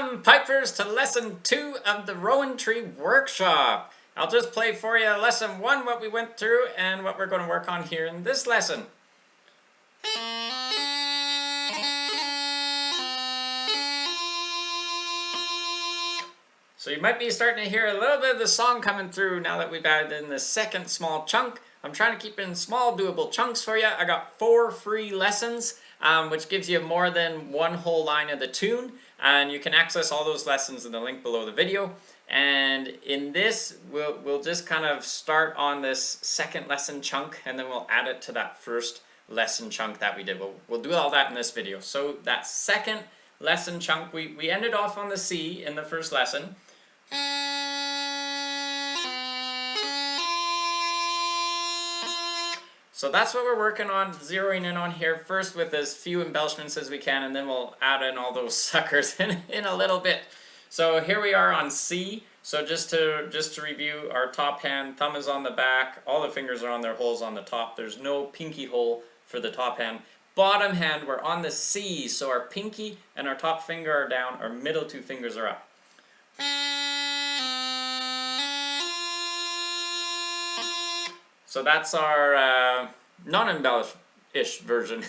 Welcome, Pipers, to Lesson 2 of the Rowan Tree workshop. I'll just play for you Lesson 1, what we went through, and what we're going to work on here in this lesson. So you might be starting to hear a little bit of the song coming through now that we've added in the second small chunk. I'm trying to keep it in small, doable chunks for you. I got 4 free lessons, which gives you more than one whole line of the tune. And you can access all those lessons in the link below the video. And in this, we'll just kind of start on this second lesson chunk, and then we'll add it to that first lesson chunk that we did. We'll do all that in this video. So that second lesson chunk, we ended off on the C in the first lesson. So that's what we're working on, zeroing in on here first with as few embellishments as we can, and then we'll add in all those suckers in a little bit. So here we are on C. So just to review, our top hand, thumb is on the back, all the fingers are on their holes on the top. There's no pinky hole for the top hand. Bottom hand, we're on the C, so our pinky and our top finger are down, our middle 2 fingers are up. So that's our non-embellished-ish version.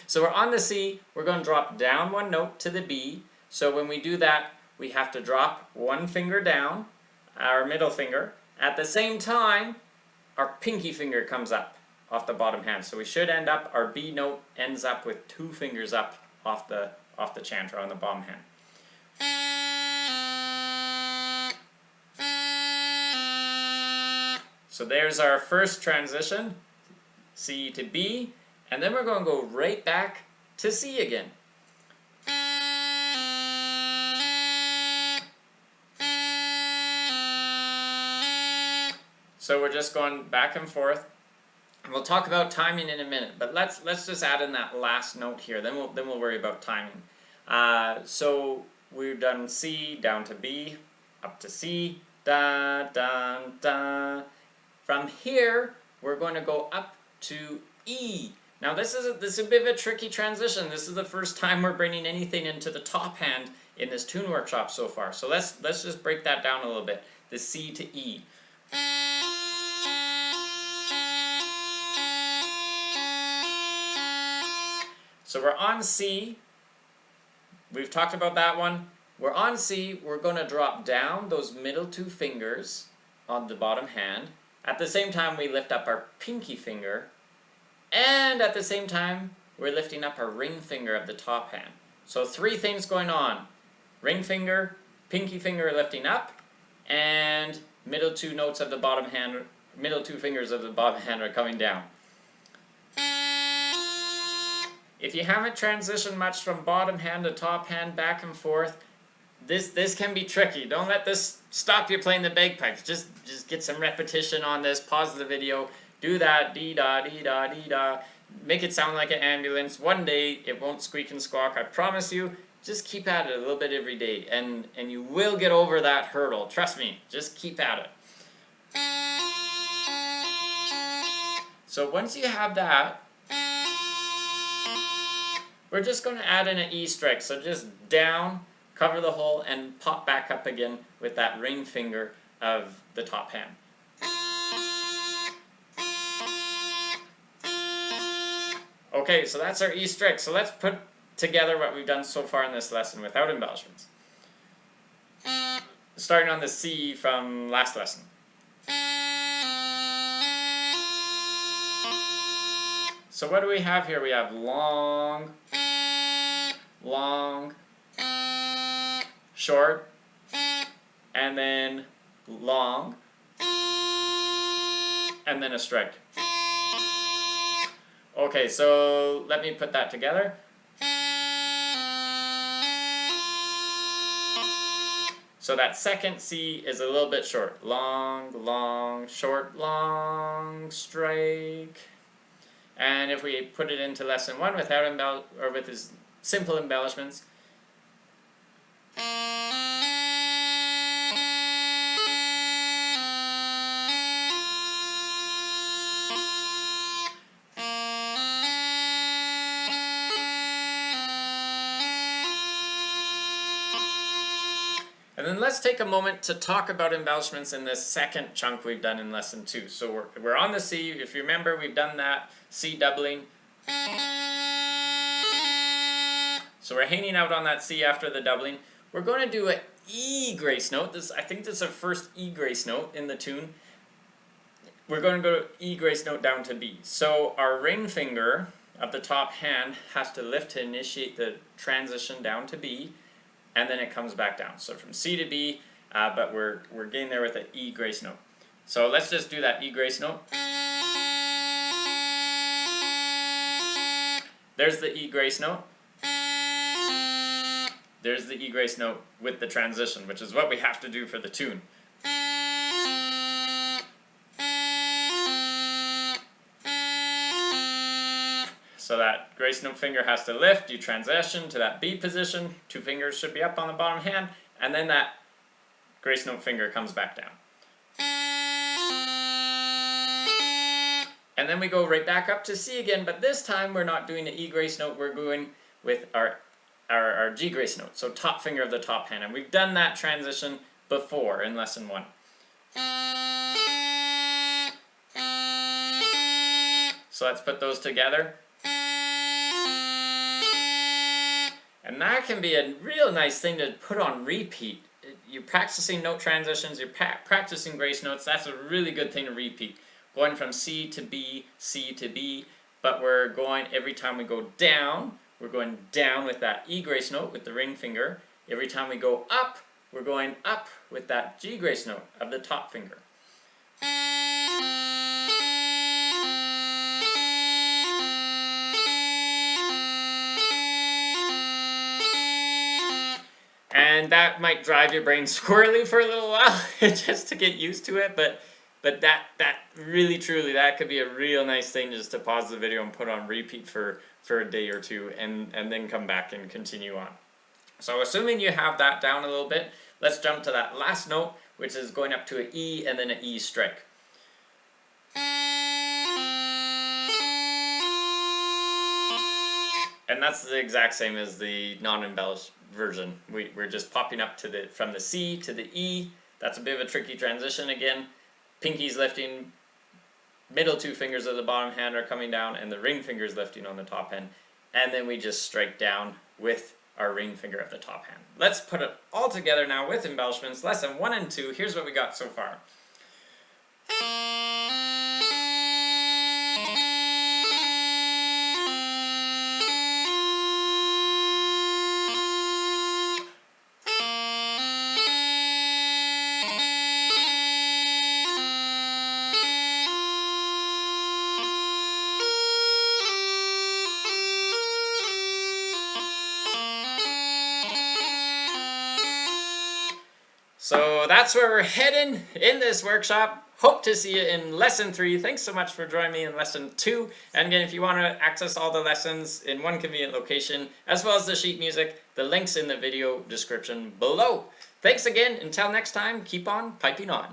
So we're on the C, we're going to drop down 1 note to the B. So when we do that, we have to drop 1 finger down, our middle finger. At the same time, our pinky finger comes up off the bottom hand. So we should end up, our B note ends up with 2 fingers up off the chanter on the bottom hand. So there's our first transition, C to B, and then we're going to go right back to C again. So we're just going back and forth, and we'll talk about timing in a minute, but let's just add in that last note here, then we'll worry about timing. So we've done C, down to B, up to C, da, da, da. From here, we're going to go up to E. Now this is a bit of a tricky transition. This is the first time we're bringing anything into the top hand in this tune workshop so far. So let's just break that down a little bit. The C to E. So we're on C. We've talked about that one. We're on C. We're going to drop down those middle 2 fingers on the bottom hand. At the same time, we lift up our pinky finger, and at the same time, we're lifting up our ring finger of the top hand. So 3 things going on. Ring finger, pinky finger lifting up, and middle 2 notes of the bottom hand, middle 2 fingers of the bottom hand are coming down. If you haven't transitioned much from bottom hand to top hand, back and forth, this can be tricky. Don't let this stop you playing the bagpipes. Just get some repetition on this. Pause the video. Do that. Dee-da, dee-da, dee-da. Make it sound like an ambulance. One day it won't squeak and squawk. I promise you. Just keep at it a little bit every day, and you will get over that hurdle. Trust me. Just keep at it. So once you have that, we're just going to add in an E strike. So just down, cover the hole, and pop back up again with that ring finger of the top hand. Okay, so that's our E string. So let's put together what we've done so far in this lesson without embellishments. Starting on the C from last lesson. So what do we have here? We have long, long, short, and then long, and then a strike. Okay, so let me put that together. So that second C is a little bit short. Long, long, short, long, strike. And if we put it into lesson 1 without with his simple embellishments. And then let's take a moment to talk about embellishments in this second chunk we've done in lesson 2. So we're on the C. If you remember, we've done that C doubling. So we're hanging out on that C after the doubling. We're going to do an E grace note. I think this is our first E grace note in the tune. We're going to go E grace note down to B. So our ring finger of the top hand has to lift to initiate the transition down to B, and then it comes back down. So from C to B, but we're getting there with an E grace note. So let's just do that E grace note. There's the E grace note. There's the E grace note with the transition, which is what we have to do for the tune. So that grace note finger has to lift, you transition to that B position, 2 fingers should be up on the bottom hand, and then that grace note finger comes back down. And then we go right back up to C again, but this time we're not doing the E grace note, we're going with our G grace note, so top finger of the top hand, and we've done that transition before in lesson 1. So let's put those together. And that can be a real nice thing to put on repeat. You're practicing note transitions, you're practicing grace notes, that's a really good thing to repeat. Going from C to B, but we're going, every time we go down, we're going down with that E grace note with the ring finger. Every time we go up, we're going up with that G grace note of the top finger. And that might drive your brain squirrely for a little while just to get used to it, but that really truly, that could be a real nice thing just to pause the video and put on repeat for a day or two and then come back and continue on. So assuming you have that down a little bit, let's jump to that last note, which is going up to an E and then an E strike. And that's the exact same as the non-embellished version. We're just popping up to from the C to the E. That's a bit of a tricky transition again. Pinky's lifting, middle 2 fingers of the bottom hand are coming down, and the ring finger's lifting on the top hand. And then we just strike down with our ring finger of the top hand. Let's put it all together now with embellishments. Lesson 1 and 2, here's what we got so far. So that's where we're heading in this workshop. Hope to see you in lesson 3. Thanks so much for joining me in lesson 2. And again, if you want to access all the lessons in one convenient location, as well as the sheet music, the link's in the video description below. Thanks again. Until next time, keep on piping on.